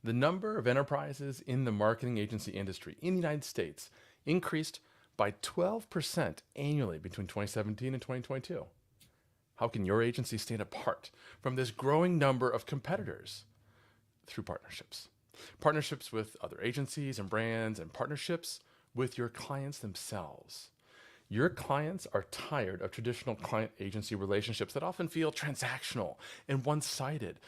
The number of enterprises in the marketing agency industry in the United States increased by 12% annually between 2017 and 2022. How can your agency stand apart from this growing number of competitors? Through partnerships. Partnerships with other agencies and brands, and partnerships with your clients themselves. Your clients are tired of traditional client agency relationships that often feel transactional and one sided.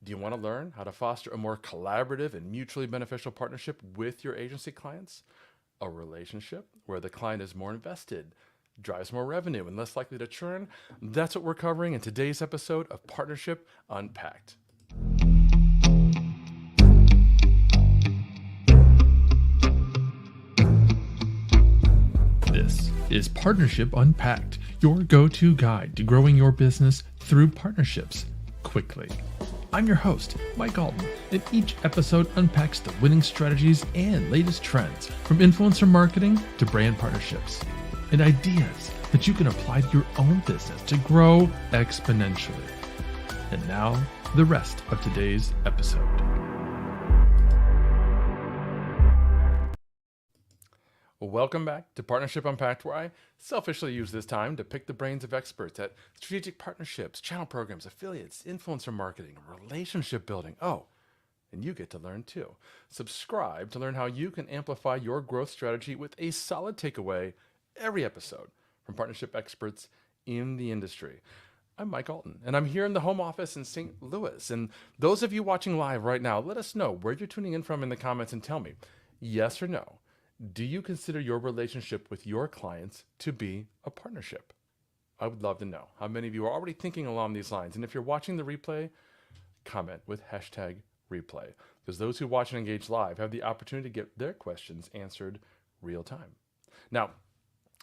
Do you want to learn how to foster a more collaborative and mutually beneficial partnership with your agency clients? A relationship where the client is more invested, drives more revenue, and less likely to churn? That's what we're covering in today's episode of Partnership Unpacked. This is Partnership Unpacked, your go-to guide to growing your business through partnerships quickly. I'm your host, Mike Alton, and each episode unpacks the winning strategies and latest trends from influencer marketing to brand partnerships, and ideas that you can apply to your own business to grow exponentially. And now, the rest of today's episode. Welcome back to Partnership Unpacked, where I selfishly use this time to pick the brains of experts at strategic partnerships, channel programs, affiliates, influencer marketing, relationship building. Oh, and you get to learn too. Subscribe to learn how you can amplify your growth strategy with a solid takeaway every episode from partnership experts in the industry. I'm Mike Alton, and I'm here in the home office in St. Louis. And those of you watching live right now, let us know where you're tuning in from in the comments and tell me, yes or no, do you consider your relationship with your clients to be a partnership? I would love to know how many of you are already thinking along these lines. And if you're watching the replay, comment with hashtag replay, because those who watch and engage live have the opportunity to get their questions answered real time. Now,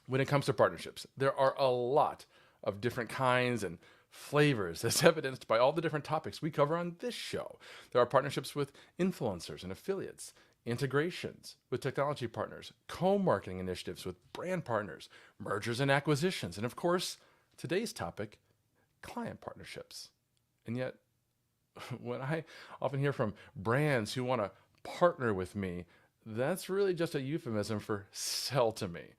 when it comes to partnerships, there are a lot of different kinds and flavors, as evidenced by all the different topics we cover on this show. There are partnerships with influencers and affiliates, integrations with technology partners, co-marketing initiatives with brand partners, mergers and acquisitions, and of course, today's topic, client partnerships. And yet, when I often hear from brands who want to partner with me, that's really just a euphemism for sell to me.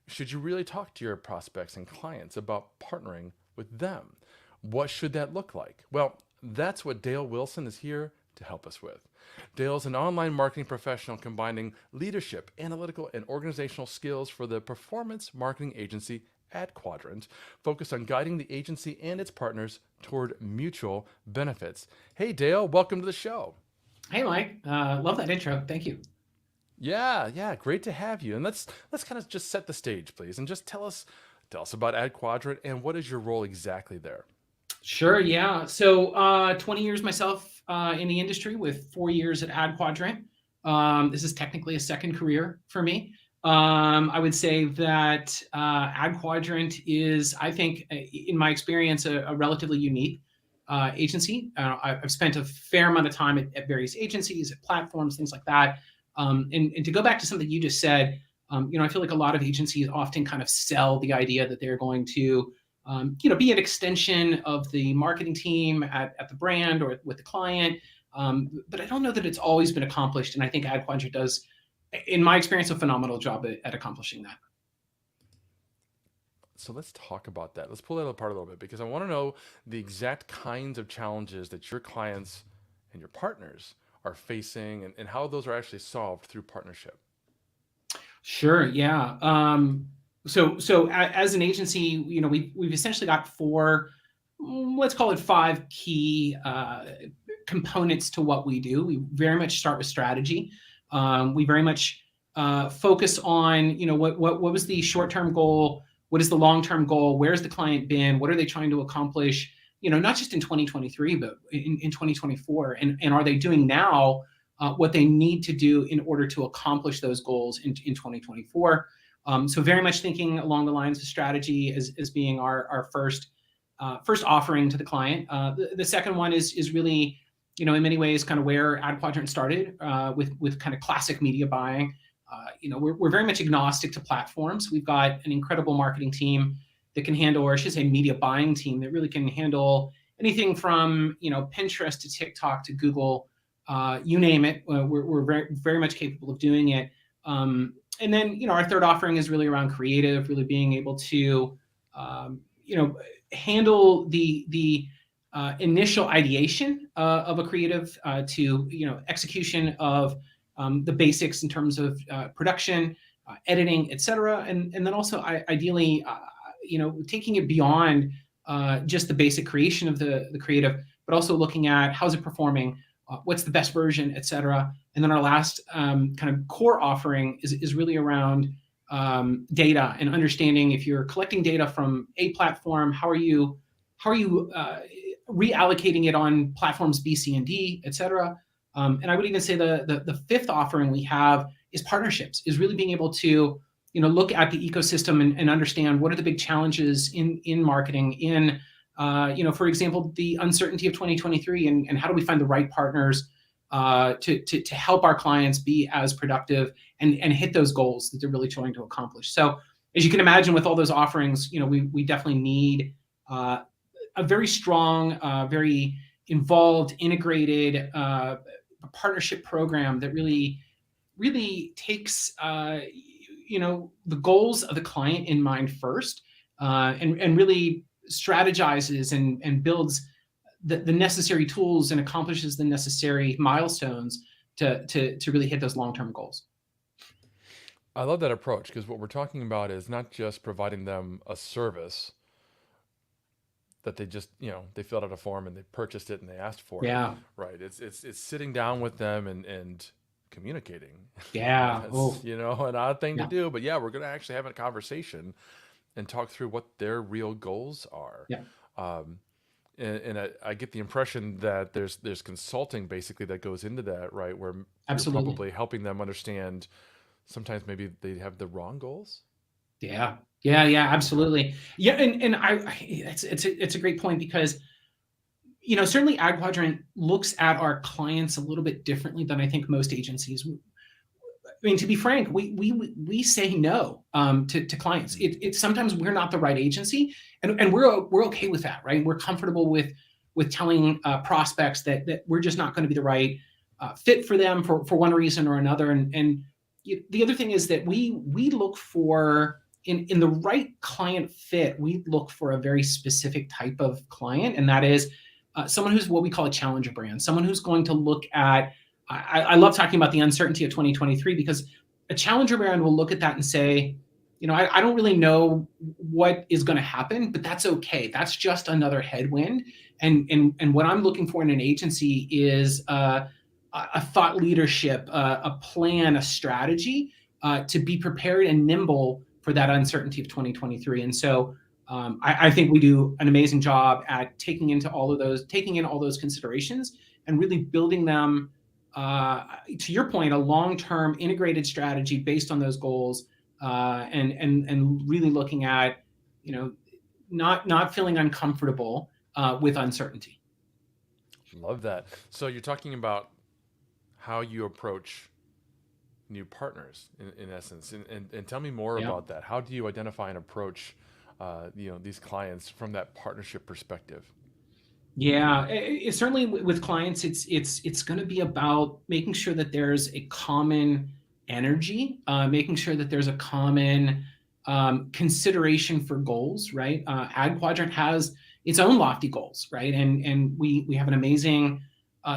Should you really talk to your prospects and clients about partnering with them? What should that look like? Well, that's what Dale Wilson is here to help us with. Dale's an online marketing professional combining leadership, analytical, and organizational skills for the performance marketing agency adQuandrant, focused on guiding the agency and its partners toward mutual benefits. Hey, Dale, welcome to the show. Hey, Mike. Love that intro. Thank you. Yeah, great to have you. And let's kind of just set the stage, please, and just tell us about adQuandrant and what is your role exactly there. Sure. Yeah. So 20 years myself in the industry with 4 years at adQuandrant. This is technically a second career for me. I would say that adQuandrant is, I think, in my experience, a relatively unique agency. I've spent a fair amount of time at various agencies, at platforms, things like that. And to go back to something you just said, I feel like a lot of agencies often kind of sell the idea that they're going to be an extension of the marketing team at the brand or with the client. But I don't know that it's always been accomplished. And I think adQuandrant does, in my experience, a phenomenal job at accomplishing that. So let's talk about that. Let's pull that apart a little bit, because I want to know the exact kinds of challenges that your clients and your partners are facing and how those are actually solved through partnership. Sure. Yeah. So as an agency, we've essentially got four, let's call it five key components to what we do. We very much start with strategy. We very much focus on, what was the short-term goal? What is the long-term goal? Where's the client been? What are they trying to accomplish? Not just in 2023, but in 2024. And are they doing now what they need to do in order to accomplish those goals in 2024? So very much thinking along the lines of strategy as being our first offering to the client. The second one is really, in many ways, kind of where adQuandrant started with kind of classic media buying. We're very much agnostic to platforms. We've got an incredible marketing team that can handle, or I should say media buying team that really can handle anything from, Pinterest to TikTok to Google, you name it. We're very, very much capable of doing it. And then, our third offering is really around creative, really being able to, handle the initial ideation of a creative to, execution of the basics in terms of production, editing, etc. And then also ideally, taking it beyond just the basic creation of the creative, but also looking at how's it performing, what's the best version, etc. And then our last kind of core offering is really around data and understanding if you're collecting data from a platform, how are you reallocating it on platforms B, C, and D, etc. And I would even say the fifth offering we have is partnerships, is really being able to look at the ecosystem and understand what are the big challenges in marketing, in for example, the uncertainty of 2023, and how do we find the right partners to help our clients be as productive and hit those goals that they're really trying to accomplish. So as you can imagine, with all those offerings, we definitely need a very strong, very involved, integrated partnership program that really takes the goals of the client in mind first, and really strategizes and builds the necessary tools and accomplishes the necessary milestones to really hit those long-term goals. I love that approach because what we're talking about is not just providing them a service that they just, they filled out a form and they purchased it and they asked for it, Yeah. right? It's sitting down with them and communicating. Yeah. Oh, That's, an odd thing to yeah. do, but yeah, we're going to actually have a conversation and talk through what their real goals are. Yeah. Um, and I get the impression that there's consulting basically that goes into that, right? Where you're Absolutely. probably helping them understand sometimes maybe they have the wrong goals. Yeah. Yeah. Yeah. Okay. Absolutely. Yeah. And it's a great point because certainly AdQuadrant looks at our clients a little bit differently than I think most agencies. I mean, to be frank, we say no to clients. Mm. It's sometimes we're not the right agency, and we're okay with that, right? We're comfortable with telling prospects that we're just not going to be the right fit for them for one reason or another. And the other thing is that we look for in the right client fit. We look for a very specific type of client, and that is someone who's what we call a challenger brand, someone who's going to look at. I love talking about the uncertainty of 2023 because a challenger brand will look at that and say, I don't really know what is going to happen, but that's okay. That's just another headwind. And what I'm looking for in an agency is a thought leadership, a plan, a strategy to be prepared and nimble for that uncertainty of 2023. And so I think we do an amazing job at taking in all those considerations and really building them, to your point, a long-term integrated strategy based on those goals, and really looking at, not feeling uncomfortable with uncertainty. Love that. So you're talking about how you approach new partners in essence, and tell me more Yeah. about that. How do you identify and approach, these clients from that partnership perspective? Yeah, certainly with clients, it's going to be about making sure that there's a common energy, making sure that there's a common consideration for goals, right? AdQuadrant has its own lofty goals, right? And we have an amazing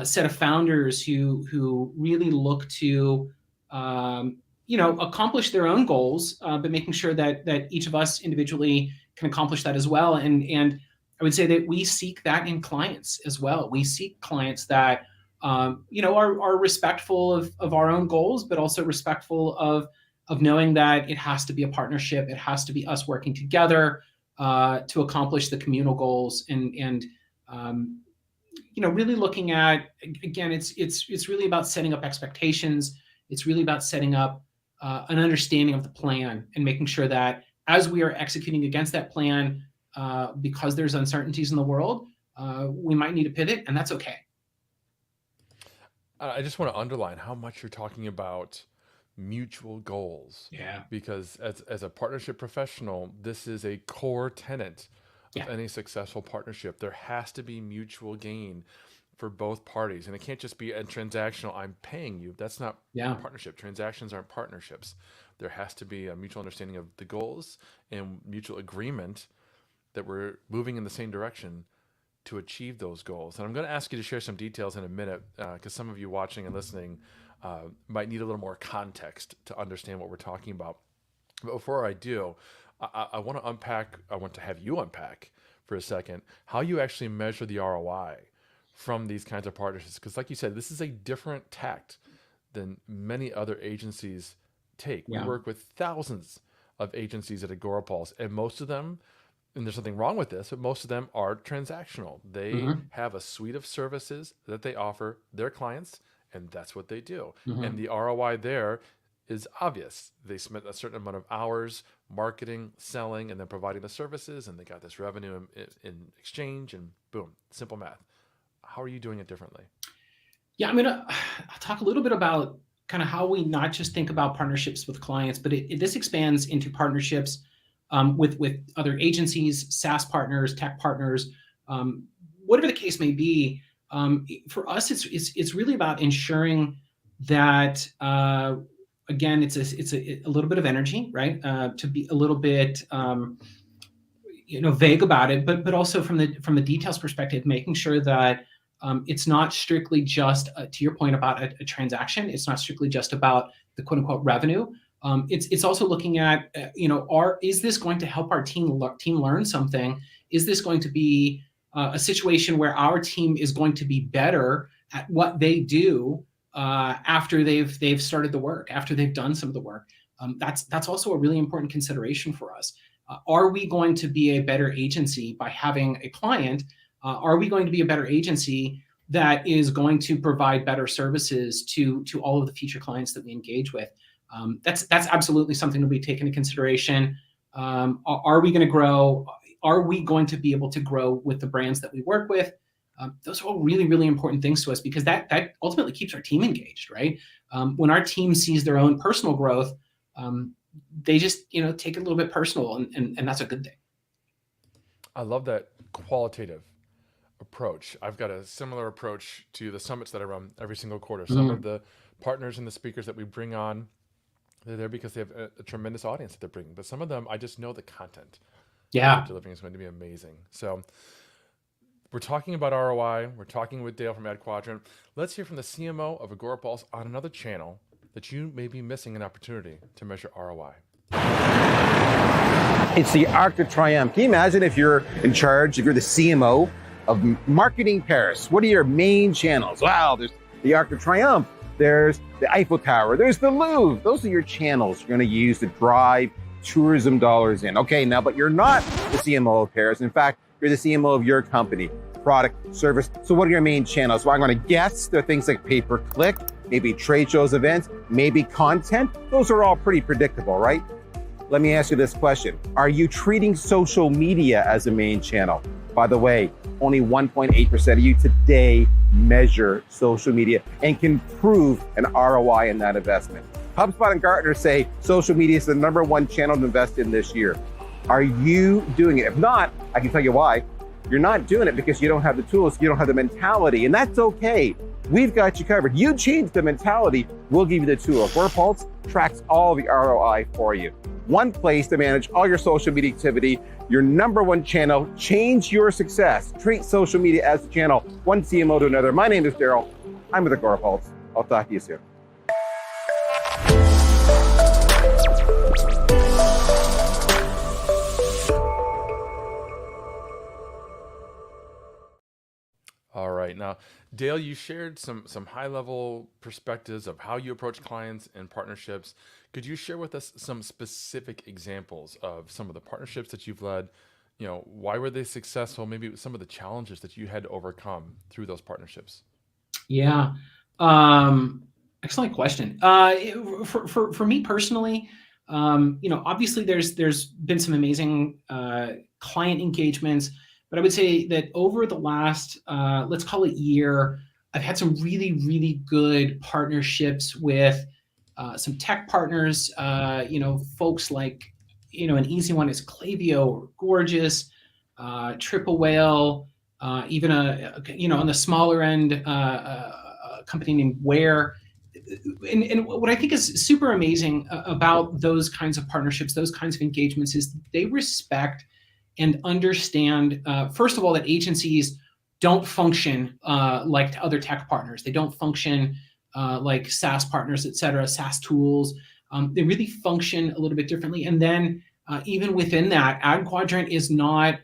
set of founders who really look to accomplish their own goals, but making sure that each of us individually can accomplish that as well. And I would say that we seek that in clients as well. We seek clients that are respectful of our own goals, but also respectful of knowing that it has to be a partnership. It has to be us working together to accomplish the communal goals. And really looking at, again, it's really about setting up expectations. It's really about setting up an understanding of the plan and making sure that as we are executing against that plan, because there's uncertainties in the world, we might need to pivot, and that's okay. I just want to underline how much you're talking about mutual goals, Yeah. because as a partnership professional, this is a core tenet of Yeah. any successful partnership. There has to be mutual gain. for both parties. And it can't just be a transactional, I'm paying you. That's not Yeah. partnership. Transactions aren't partnerships. There has to be a mutual understanding of the goals and mutual agreement that we're moving in the same direction to achieve those goals. And I'm going to ask you to share some details in a minute because some of you watching and listening might need a little more context to understand what we're talking about. But before I do, I want to unpack, I want to have you unpack for a second how you actually measure the ROI from these kinds of partnerships. Because, like you said, this is a different tact than many other agencies take. We Yeah. work with thousands of agencies at Agorapulse, and most of them, and there's nothing wrong with this, but most of them are transactional. They Hmm. have a suite of services that they offer their clients, and that's what they do. And Hmm. the ROI there is obvious. They spent a certain amount of hours marketing, selling, and then providing the services, and they got this revenue in exchange, and boom, simple math. How are you doing it differently? Yeah, I'll talk a little bit about kind of how we not just think about partnerships with clients, but this expands into partnerships with other agencies, SaaS partners, tech partners, whatever the case may be. For us, it's really about ensuring that again, it's a little bit of energy, right? To be a little bit vague about it, but also from the details perspective, making sure that it's not strictly just to your point about a transaction. It's not strictly just about the quote unquote revenue. It's also looking at is this going to help our team learn something? Is this going to be a situation where our team is going to be better at what they do after they've started the work, after they've done some of the work? That's also a really important consideration for us. Are we going to be a better agency by having a client? Are we going to be a better agency that is going to provide better services to all of the future clients that we engage with? That's absolutely something that we take into consideration. Are we going to grow? Are we going to be able to grow with the brands that we work with? Those are all really, really important things to us because that ultimately keeps our team engaged, right? When our team sees their own personal growth, they just take it a little bit personal, and that's a good thing. I love that qualitative approach. I've got a similar approach to the summits that I run every single quarter. Some of Mm, the partners and the speakers that we bring on, they're there because they have a tremendous audience that they're bringing. But some of them, I just know the content that they're yeah. delivering is going to be amazing. So we're talking about ROI. We're talking with Dale from adQuadrant. Let's hear from the CMO of Agorapulse on another channel that you may be missing an opportunity to measure ROI. It's the Arc de Triomphe. Can you imagine if you're in charge, if you're the CMO of marketing Paris? What are your main channels? Wow, there's the Arc de Triomphe, there's the Eiffel Tower, there's the Louvre. Those are your channels you're going to use to drive tourism dollars in. Okay, now, but you're not the CMO of Paris. In fact, you're the CMO of your company, product, service. So what are your main channels? Well, I'm going to guess they're things like pay-per-click, maybe trade shows, events, maybe content. Those are all pretty predictable, right? Let me ask you this question. Are you treating social media as a main channel? By the way, only 1.8% of you today measure social media and can prove an ROI in that investment. HubSpot and Gartner say social media is the #1 channel to invest in this year. Are you doing it? If not, I can tell you why. You're not doing it because you don't have the tools, you don't have the mentality, and that's okay. We've got you covered. You change the mentality, we'll give you the tools. Agorapulse tracks all the ROI for you. One place to manage all your social media activity, your #1 channel. Change your success. Treat social media as a channel, one CMO to another. My name is Daryl. I'm with Agorapulse. I'll talk to you soon. All right. Now, Dale, you shared some high level perspectives of how you approach clients and partnerships. Could you share with us some specific examples of some of the partnerships that you've led? Why were they successful? Maybe some of the challenges that you had to overcome through those partnerships. Yeah. Excellent question. For me personally, obviously there's been some amazing client engagements, but I would say that over the last, let's call it year, I've had some really, really good partnerships with some tech partners, folks like, an easy one is Klaviyo or Gorgeous, Triple Whale, even on the smaller end, a company named Where. And what I think is super amazing about those kinds of partnerships, those kinds of engagements, is they respect and understand, first of all, that agencies don't function like other tech partners. They don't function like SaaS partners, et cetera, SaaS tools. They really function a little bit differently. And then even within that, adQuadrant is not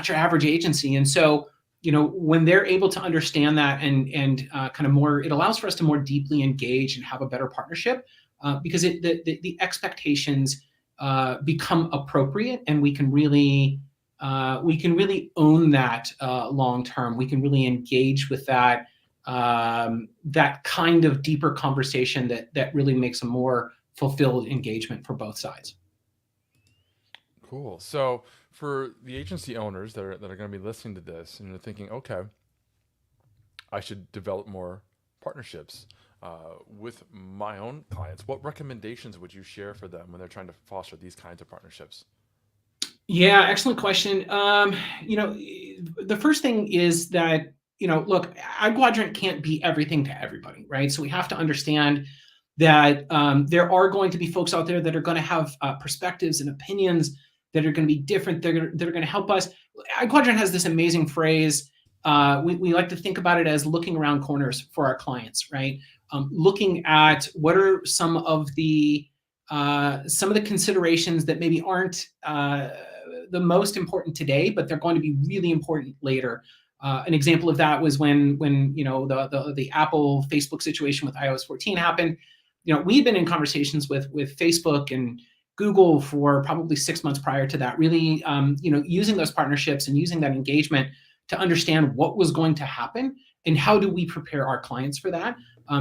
your average agency. And so, when they're able to understand that and kind of more, it allows for us to more deeply engage and have a better partnership because the expectations become appropriate, and we can really own that long term. We can really engage with that that kind of deeper conversation that really makes a more fulfilled engagement for both sides. Cool. So for the agency owners that are going to be listening to this and they're thinking, okay, I should develop more partnerships with my own clients, what recommendations would you share for them when they're trying to foster these kinds of partnerships? Yeah, excellent question. The first thing is that, look, adQuadrant can't be everything to everybody, right? So we have to understand that there are going to be folks out there that are going to have perspectives and opinions that are going to be different. That are going to help us. adQuadrant has this amazing phrase. We like to think about it as looking around corners for our clients, right? Looking at what are some of the considerations that maybe aren't the most important today, but they're going to be really important later. An example of that was when the Apple Facebook situation with iOS 14 happened. We've been in conversations with Facebook and Google for probably 6 months prior to that, really using those partnerships and using that engagement to understand what was going to happen and how do we prepare our clients for that.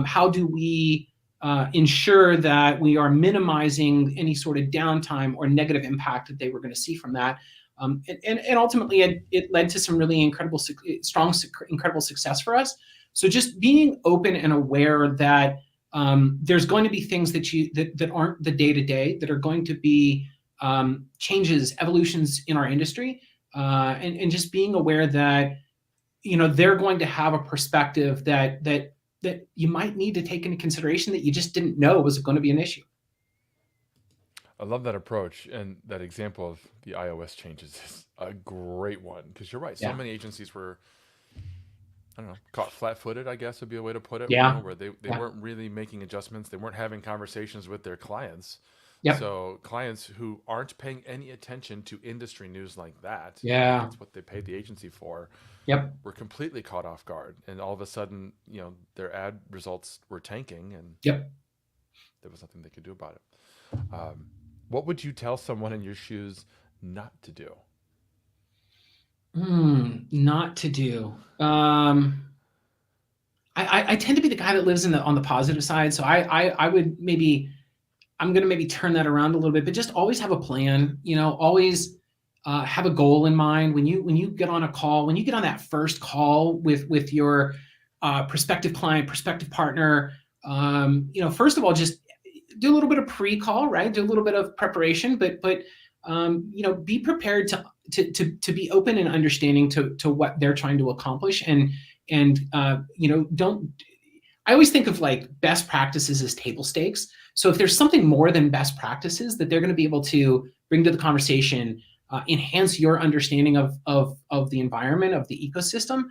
How do we ensure that we are minimizing any sort of downtime or negative impact that they were going to see from that. And ultimately, it led to some really incredible success for us. So just being open and aware that there's going to be things that aren't the day-to-day, that are going to be changes, evolutions in our industry, and just being aware that they're going to have a perspective that you might need to take into consideration that you just didn't know was going to be an issue. I love that approach, and that example of the iOS changes is a great one because you're right. So many agencies were, I don't know, caught flat-footed, I guess would be a way to put it. Yeah. Where they weren't really making adjustments. They weren't having conversations with their clients. Yep. So clients who aren't paying any attention to industry news like that, that's what they paid the agency for. Yep. Were completely caught off guard, and all of a sudden, their ad results were tanking, and there was nothing they could do about it. What would you tell someone in your shoes not to do? Not to do. I tend to be the guy that lives on the positive side, so I would I'm going to maybe turn that around a little bit, but just always have a plan. Always have a goal in mind when you get on a call, when you get on that first call with your prospective client, prospective partner. First of all, just do a little bit of pre-call, right? Do a little bit of preparation, but be prepared to be open and understanding to what they're trying to accomplish, and don't. I always think of like best practices as table stakes. So if there's something more than best practices that they're going to be able to bring to the conversation, enhance your understanding of the environment, of the ecosystem,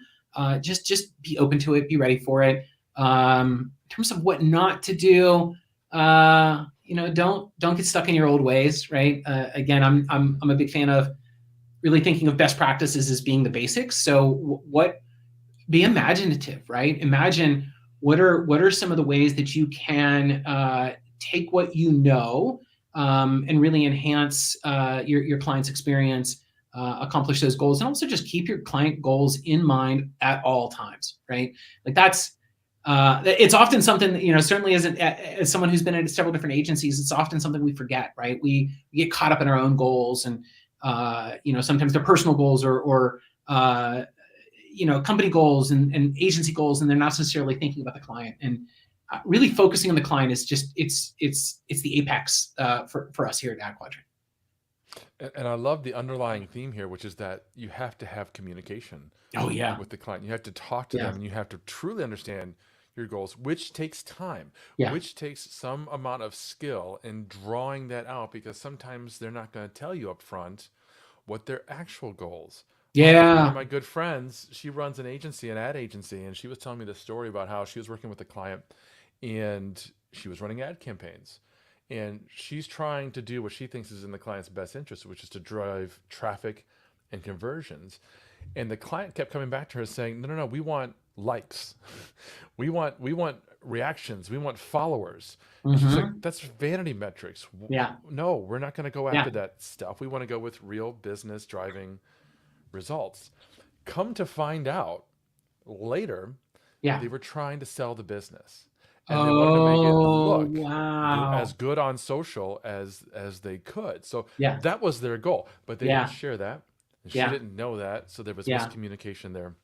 just be open to it, be ready for it. In terms of what not to do, don't get stuck in your old ways, right? Again, I'm a big fan of really thinking of best practices as being the basics. So be imaginative, right? Imagine what are some of the ways that you can take what and really enhance your client's experience, accomplish those goals, and also just keep your client goals in mind at all times, right? Like that's it's often something that, certainly as someone who's been at several different agencies, it's often something we forget, right? We get caught up in our own goals, and sometimes they're personal goals or company goals and agency goals, and they're not necessarily thinking about the client. And really focusing on the client is just it's the apex for us here at adQuadrant. And I love the underlying theme here, which is that you have to have communication Oh yeah. with the client. You have to talk to Yeah. them and you have to truly understand your goals, which takes time, Yeah. which takes some amount of skill in drawing that out, because sometimes they're not going to tell you up front what their actual goals. One of Yeah. my good friends, she runs an agency, an ad agency, and she was telling me the story about how she was working with a client and she was running ad campaigns. And she's trying to do what she thinks is in the client's best interest, which is to drive traffic and conversions. And the client kept coming back to her saying, no, we want likes. We want reactions. We want followers. And she's like, Hmm. that's vanity metrics. Yeah. No, we're not going to go Yeah. after that stuff. We want to go with real business driving results. Come to find out later, Yeah. they were trying to sell the business and they wanted to make it Oh, look as wow. good on social as they could. So Yeah. that was their goal, but they didn't Yeah. share that. And she Yeah. didn't know that. So there was Yeah. miscommunication there.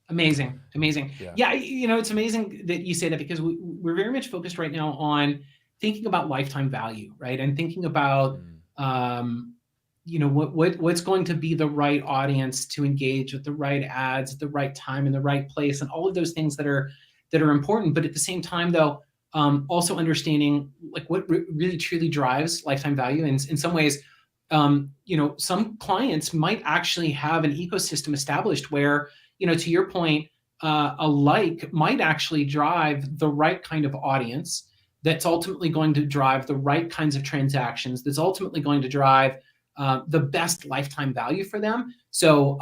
Amazing. Amazing. Yeah. Yeah. It's amazing that you say that, because we're very much focused right now on thinking about lifetime value, right? And thinking about, Mm. what's going to be the right audience to engage with, the right ads at the right time in the right place, and all of those things that are important. But at the same time, though, also understanding like what really truly drives lifetime value. And in some ways, some clients might actually have an ecosystem established where, to your point, a like might actually drive the right kind of audience that's ultimately going to drive the right kinds of transactions, that's ultimately going to drive the best lifetime value for them. So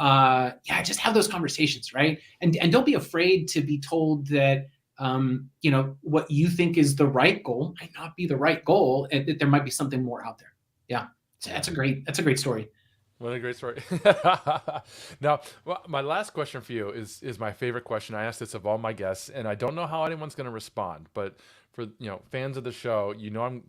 just have those conversations, right? And don't be afraid to be told that what you think is the right goal might not be the right goal, and that there might be something more out there. Yeah, so Yeah. that's a great story. What a great story. Now, my last question for you is my favorite question. I ask this of all my guests, and I don't know how anyone's going to respond, but for fans of the show,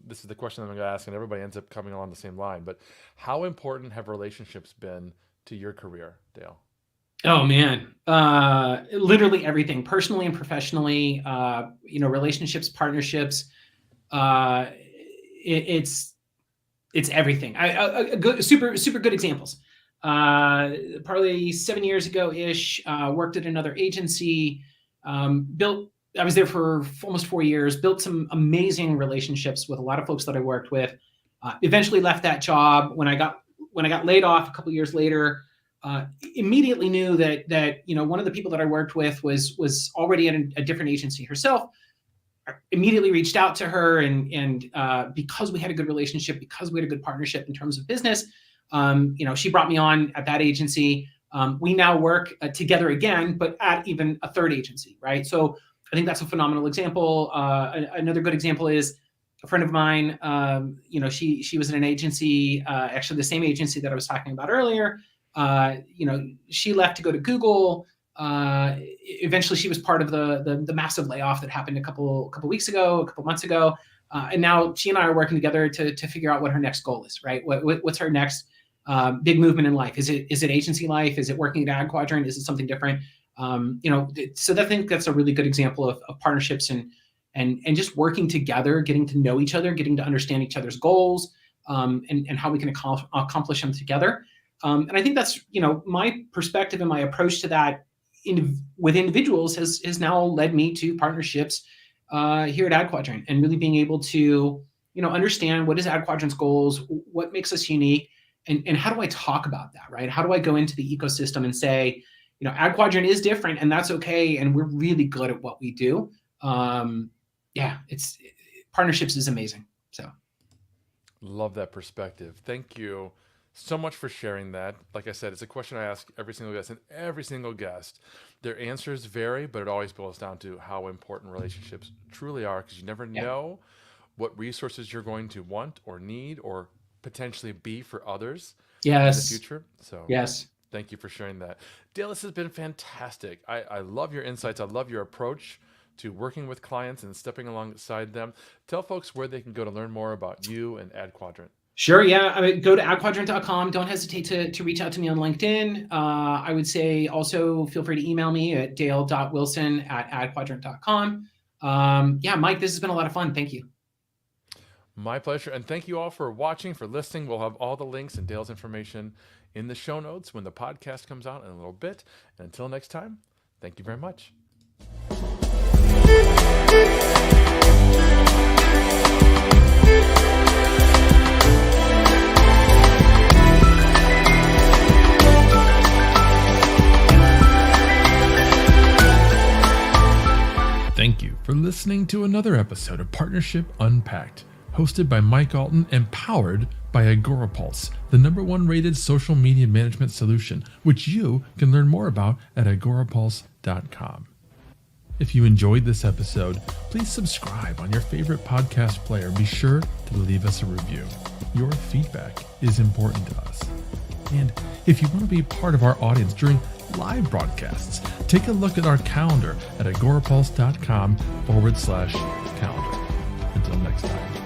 this is the question I'm going to ask, and everybody ends up coming along the same line. But how important have relationships been to your career, Dale? Oh man, literally everything, personally and professionally. Relationships, partnerships. It's everything. Super good examples. Probably 7 years ago ish, worked at another agency. I was there for almost 4 years. Built some amazing relationships with a lot of folks that I worked with. Eventually left that job. When I got laid off a couple years later, immediately knew that one of the people that I worked with was already at a different agency herself. Immediately reached out to her, and because we had a good relationship, because we had a good partnership in terms of business, she brought me on at that agency. We now work together again, but at even a third agency, right? So I think that's a phenomenal example. Another good example is a friend of mine. She was in an agency, actually the same agency that I was talking about earlier. She left to go to Google. Eventually she was part of the massive layoff that happened a couple months ago. And now she and I are working together to figure out what her next goal is, right? What's her next big movement in life? Is it agency life? Is it working at AdQuadrant? Is it something different? So I think that's a really good example of partnerships and just working together, getting to know each other, getting to understand each other's goals, and how we can accomplish them together. And I think that's, my perspective and my approach to that with individuals has now led me to partnerships here at AdQuadrant, and really being able to, understand what is AdQuadrant's goals, what makes us unique, and how do I talk about that, right? How do I go into the ecosystem and say, AdQuadrant is different, and that's okay, and we're really good at what we do. Partnerships is amazing. So Love that perspective. Thank you so much for sharing that. Like I said, it's a question I ask every single guest, and every single guest, their answers vary, but it always boils down to how important relationships truly are, because you never know what resources you're going to want or need or potentially be for others in the future. So yes. Thank you for sharing that. Dale, this has been fantastic. I love your insights. I love your approach to working with clients and stepping alongside them. Tell folks where they can go to learn more about you and AdQuadrant. Sure. Yeah. I mean, go to adquadrant.com. Don't hesitate to reach out to me on LinkedIn. I would say also feel free to email me at dale.wilson@adquadrant.com. Mike, this has been a lot of fun. Thank you. My pleasure. And thank you all for watching, for listening. We'll have all the links and Dale's information in the show notes when the podcast comes out in a little bit. And until next time, thank you very much. Thank you for listening to another episode of Partnership Unpacked, hosted by Mike Alton and powered by AgoraPulse, the #1 rated social media management solution, which you can learn more about at agorapulse.com. If you enjoyed this episode, please subscribe on your favorite podcast player. Be sure to leave us a review. Your feedback is important to us. And if you want to be part of our audience during live broadcasts, take a look at our calendar at agorapulse.com/calendar. Until next time.